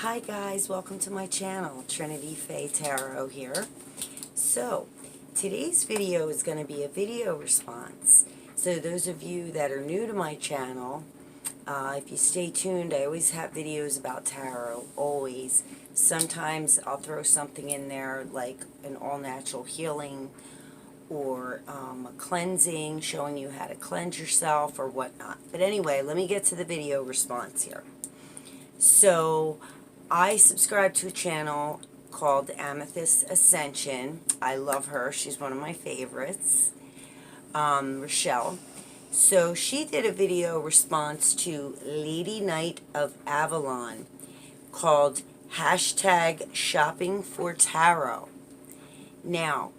Hi guys, welcome to my channel, Trinity Faye Tarot here. So, today's video is going to be a video response. So those of you that are new to my channel, if you stay tuned, I always have videos about tarot, always. Sometimes I'll throw something in there like an all-natural healing or a cleansing, showing you how to cleanse yourself or whatnot. But anyway, let me get to the video response here. So, I subscribe to a channel called Amethyst Ascension. I love her. She's one of my favorites. Rochelle. So she did a video response to Lady Knight of Avalon called #ShoppingForTarot. Now,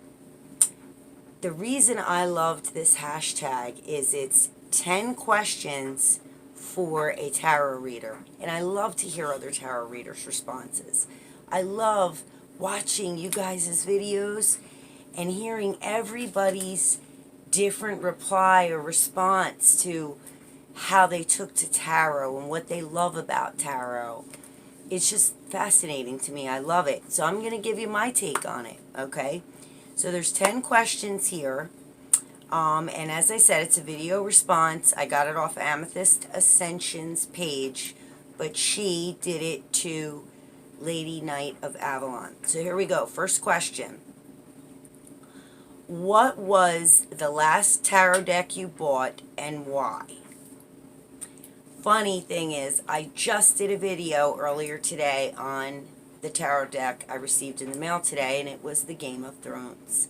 the reason I loved this hashtag is it's 10 questions for a tarot reader, and I love to hear other tarot readers' responses. I love watching you guys' videos and hearing everybody's different reply or response to how they took to tarot and what they love about tarot. It's just fascinating to me. I love it. So I'm going to give you my take on it, okay? So there's 10 questions here. And as I said, it's a video response. I got it off Amethyst Ascension's page, but she did it to Lady Knight of Avalon. So here we go. First question. What was the last tarot deck you bought and why? Funny thing is, I just did a video earlier today on the tarot deck I received in the mail today, and it was the Game of Thrones.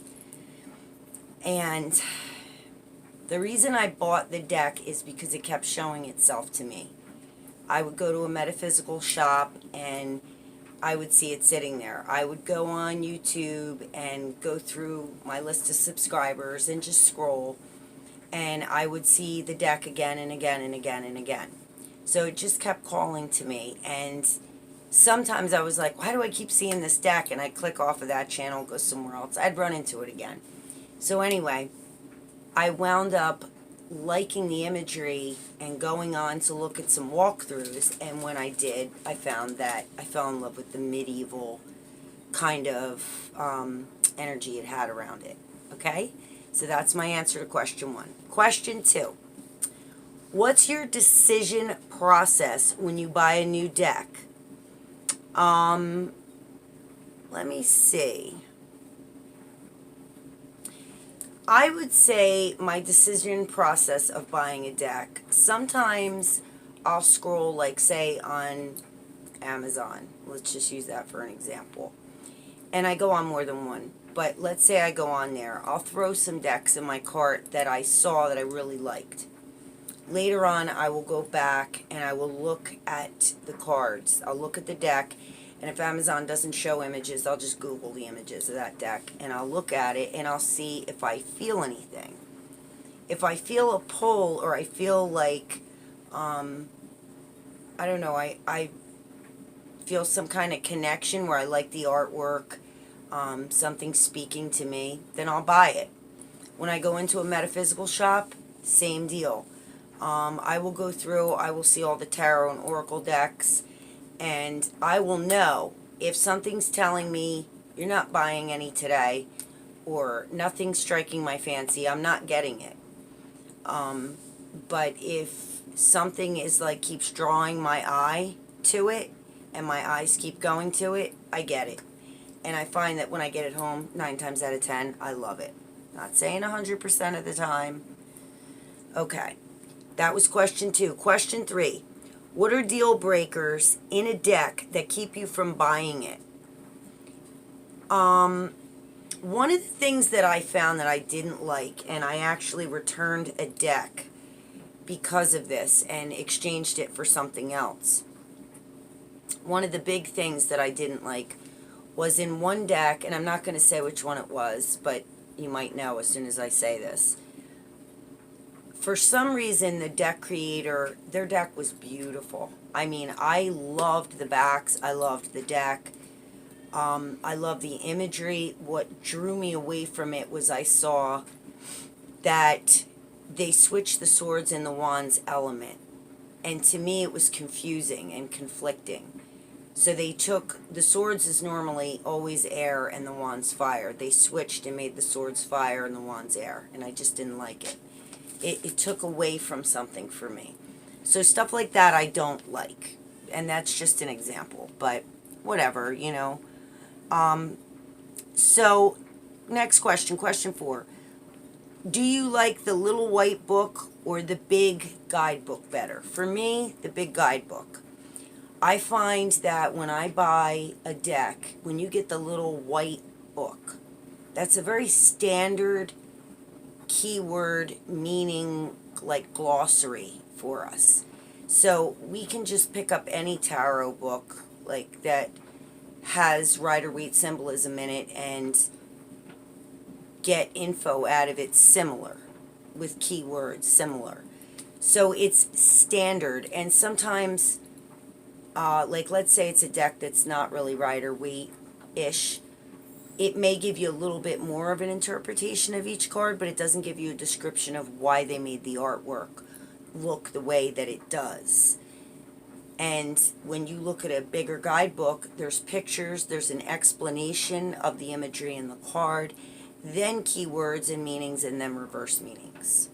And the reason I bought the deck is because it kept showing itself to me. I would go to a metaphysical shop and I would see it sitting there. I would go on YouTube and go through my list of subscribers and just scroll, and I would see the deck again and again and again and again. So it just kept calling to me, and sometimes I was like, why do I keep seeing this deck? And I'd click off of that channel, go somewhere else. I'd run into it again. So anyway, I wound up liking the imagery and going on to look at some walkthroughs, and when I did, I found that I fell in love with the medieval kind of energy it had around it. Okay? So that's my answer to question 1. Question 2. What's your decision process when you buy a new deck? Let me see. I would say my decision process of buying a deck, sometimes I'll scroll, like say on Amazon, let's just use that for an example, and I go on more than one, but let's say I go on there, I'll throw some decks in my cart that I saw that I really liked. Later on, I will go back and I will look at the cards, I'll look at the deck, and if Amazon doesn't show images, I'll just Google the images of that deck, and I'll look at it, and I'll see if I feel anything. If I feel a pull, or I feel like, I don't know, I feel some kind of connection where I like the artwork, something speaking to me, then I'll buy it. When I go into a metaphysical shop, same deal. I will go through, I will see all the tarot and oracle decks, and I will know if something's telling me you're not buying any today, or nothing's striking my fancy, I'm not getting it. But if something is like keeps drawing my eye to it, and my eyes keep going to it, I get it. And I find that when I get it home, 9 times out of 10, I love it. Not saying 100% of the time. Okay, that was question 2. Question 3. What are deal breakers in a deck that keep you from buying it? One of the things that I found that I didn't like, and I actually returned a deck because of this and exchanged it for something else. One of the big things that I didn't like was in one deck, and I'm not going to say which one it was, but you might know as soon as I say this. For some reason, the deck creator, their deck was beautiful. I mean, I loved the backs. I loved the deck. I loved the imagery. What drew me away from it was I saw that they switched the swords and the wands element. And to me, it was confusing and conflicting. So they took, the swords is normally always air and the wands fire. They switched and made the swords fire and the wands air, and I just didn't like it. It took away from something for me. So stuff like that I don't like. And that's just an example, but whatever, you know. So next question, question 4. Do you like the little white book or the big guidebook better? For me, the big guidebook. I find that when I buy a deck, when you get the little white book, that's a very standard keyword meaning, like glossary for us. So we can just pick up any tarot book like that has Rider-Waite symbolism in it and get info out of it similar, with keywords similar. So it's standard, and sometimes, like let's say it's a deck that's not really Rider-Waite-ish, it may give you a little bit more of an interpretation of each card, but it doesn't give you a description of why they made the artwork look the way that it does. And when you look at a bigger guidebook, there's pictures, there's an explanation of the imagery in the card, then keywords and meanings, and then reverse meanings.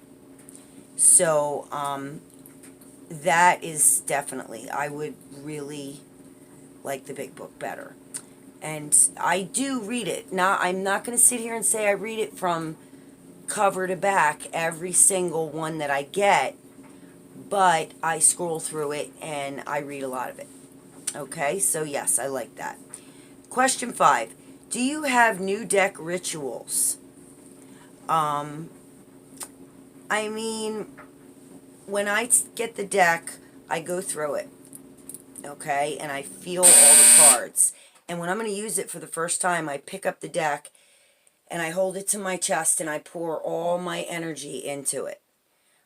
So that is definitely, I would really like the big book better. And I do read it. Now, I'm not going to sit here and say I read it from cover to back, every single one that I get, but I scroll through it and I read a lot of it. Okay, so yes, I like that. Question 5. Do you have new deck rituals? I mean, when I get the deck, I go through it, okay, and I feel all the cards. And when I'm going to use it for the first time, I pick up the deck and I hold it to my chest and I pour all my energy into it.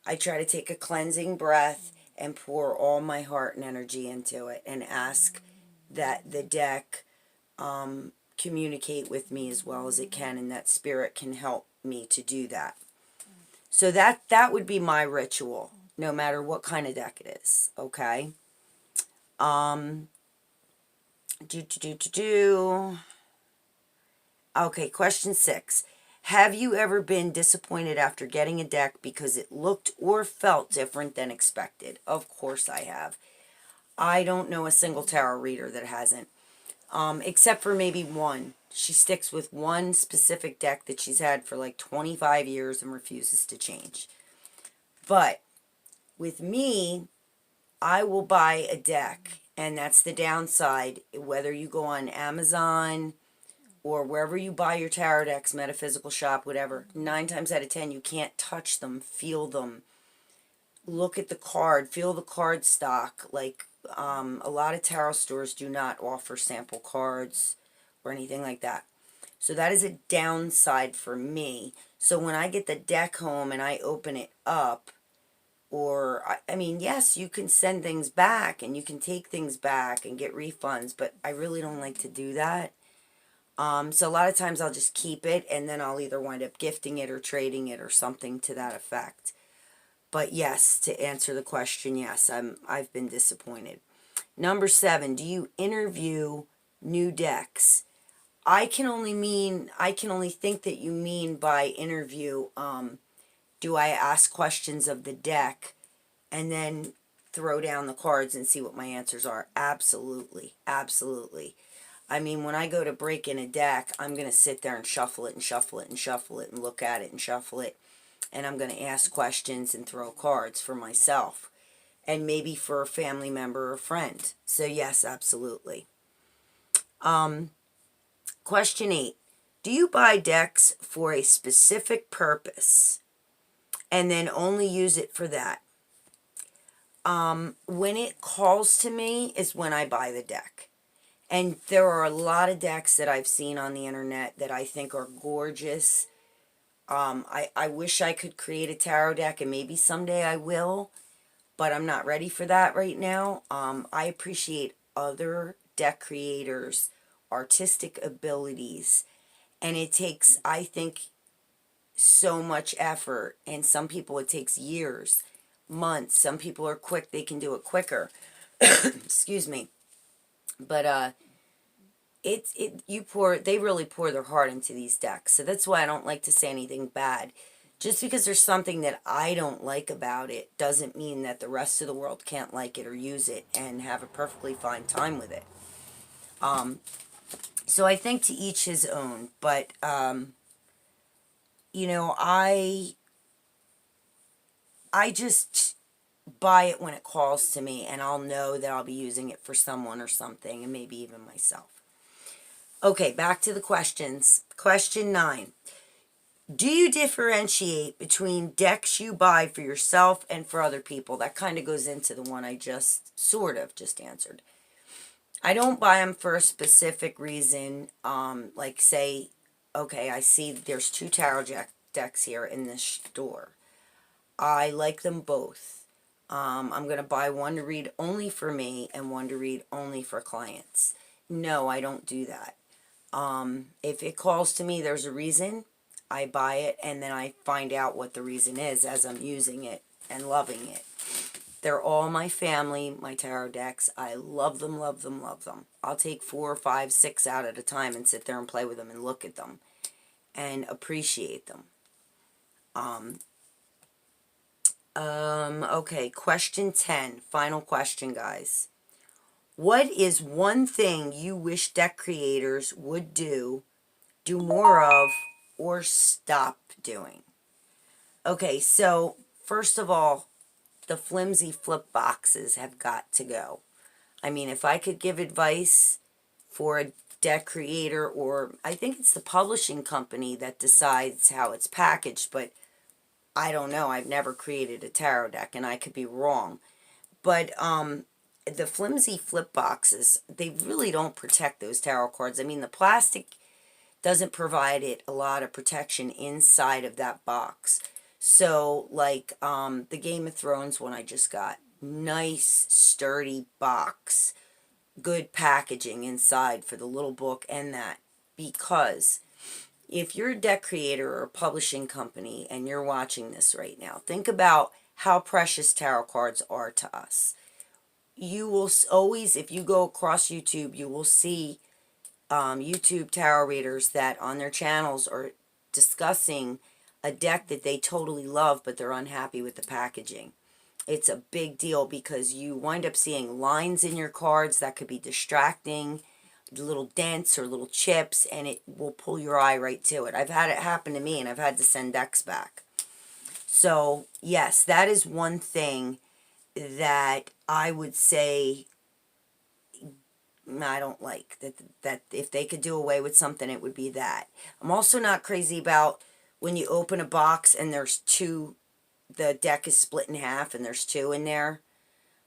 I try to take a cleansing breath and pour all my heart and energy into it and ask that the deck communicate with me as well as it can, and that spirit can help me to do that. So that would be my ritual, no matter what kind of deck it is, okay? Okay, question 6. Have you ever been disappointed after getting a deck because it looked or felt different than expected? Of course I have. I don't know a single tarot reader that hasn't. Except for maybe one. She sticks with one specific deck that she's had for like 25 years and refuses to change. But with me, I will buy a deck, and that's the downside. Whether you go on Amazon or wherever you buy your tarot decks, Metaphysical Shop, whatever, 9 times out of 10 you can't touch them, feel them, look at the card, feel the card stock. Like, a lot of tarot stores do not offer sample cards or anything like that. So that is a downside for me. So when I get the deck home and I open it up, or, I mean, yes, you can send things back and you can take things back and get refunds, but I really don't like to do that. So a lot of times I'll just keep it, and then I'll either wind up gifting it or trading it or something to that effect. But yes, to answer the question, yes, I've been disappointed. Number 7, do you interview new decks? I can only think that you mean by interview, do I ask questions of the deck and then throw down the cards and see what my answers are? Absolutely, absolutely. I mean, when I go to break in a deck, I'm going to sit there and shuffle it and shuffle it and shuffle it and look at it and shuffle it. And I'm going to ask questions and throw cards for myself. And maybe for a family member or friend. So yes, absolutely. Question 8. Do you buy decks for a specific purpose and then only use it for that? When it calls to me is when I buy the deck. And there are a lot of decks that I've seen on the internet that I think are gorgeous. I wish I could create a tarot deck, and maybe someday I will, but I'm not ready for that right now. I appreciate other deck creators' artistic abilities, and it takes, I think, so much effort, and some people it takes years, months. Some people are quick, they can do it quicker. Excuse me. But they really pour their heart into these decks. So that's why I don't like to say anything bad. Just because there's something that I don't like about it doesn't mean that the rest of the world can't like it or use it and have a perfectly fine time with it. So I think to each his own, but you know, I just buy it when it calls to me, and I'll know that I'll be using it for someone or something, and maybe even myself. Okay, back to the questions. Question 9. Do you differentiate between decks you buy for yourself and for other people? That kind of goes into the one I just sort of just answered. I don't buy them for a specific reason. Like say, okay, I see there's 2 tarot decks here in this store. I like them both. I'm going to buy one to read only for me and one to read only for clients. No, I don't do that. If it calls to me, there's a reason, I buy it, and then I find out what the reason is as I'm using it and loving it. They're all my family, my tarot decks. I love them, love them, love them. I'll take 4, 5, 6 out at a time and sit there and play with them and look at them and appreciate them. Okay, question 10. Final question, guys. What is one thing you wish deck creators would do more of, or stop doing? Okay, so first of all, the flimsy flip boxes have got to go. I mean, if I could give advice for a deck creator, or I think it's the publishing company that decides how it's packaged, but I don't know. I've never created a tarot deck, and I could be wrong. But the flimsy flip boxes, they really don't protect those tarot cards. I mean, the plastic doesn't provide it a lot of protection inside of that box. So, like the Game of Thrones one I just got, nice, sturdy box, good packaging inside for the little book and that. Because if you're a deck creator or a publishing company and you're watching this right now, think about how precious tarot cards are to us. You will always, if you go across YouTube, you will see YouTube tarot readers that on their channels are discussing a deck that they totally love, but they're unhappy with the packaging. It's a big deal because you wind up seeing lines in your cards that could be distracting, little dents or little chips, and it will pull your eye right to it. I've had it happen to me, and I've had to send decks back. So, yes, that is one thing that I would say I don't like. That if they could do away with something, it would be that. I'm also not crazy about when you open a box and there's 2, the deck is split in half and there's 2 in there.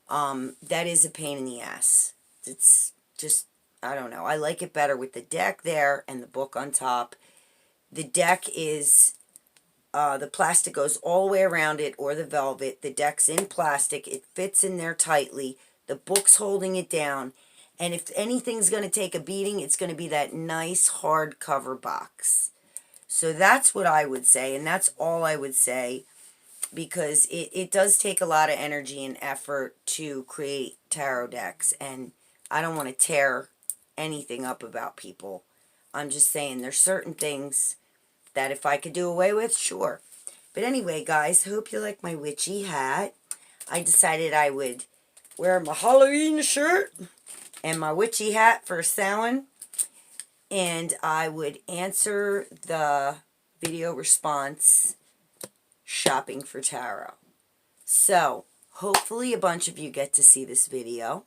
That is a pain in the ass. It's just, I don't know. I like it better with the deck there and the book on top. The deck is, the plastic goes all the way around it, or the velvet. The deck's in plastic. It fits in there tightly. The book's holding it down. And if anything's going to take a beating, it's going to be that nice hardcover box. So that's what I would say, and that's all I would say, because it does take a lot of energy and effort to create tarot decks, and I don't want to tear anything up about people. I'm just saying there's certain things that if I could do away with, sure. But anyway, guys, hope you like my witchy hat. I decided I would wear my Halloween shirt and my witchy hat for Samhain, and I would answer the video response shopping for tarot. So, hopefully a bunch of you get to see this video.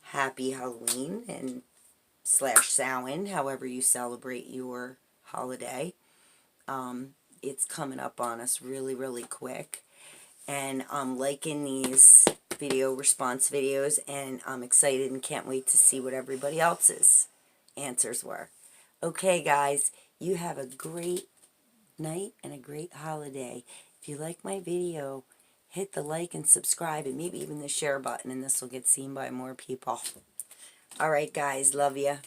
Happy Halloween and / Samhain, however you celebrate your holiday. It's coming up on us really, really quick. And I'm liking these video response videos, and I'm excited and can't wait to see what everybody else's answers were. Okay, guys, you have a great night and a great holiday. If you like my video, hit the like and subscribe, and maybe even the share button, and this will get seen by more people. All right, guys, love you.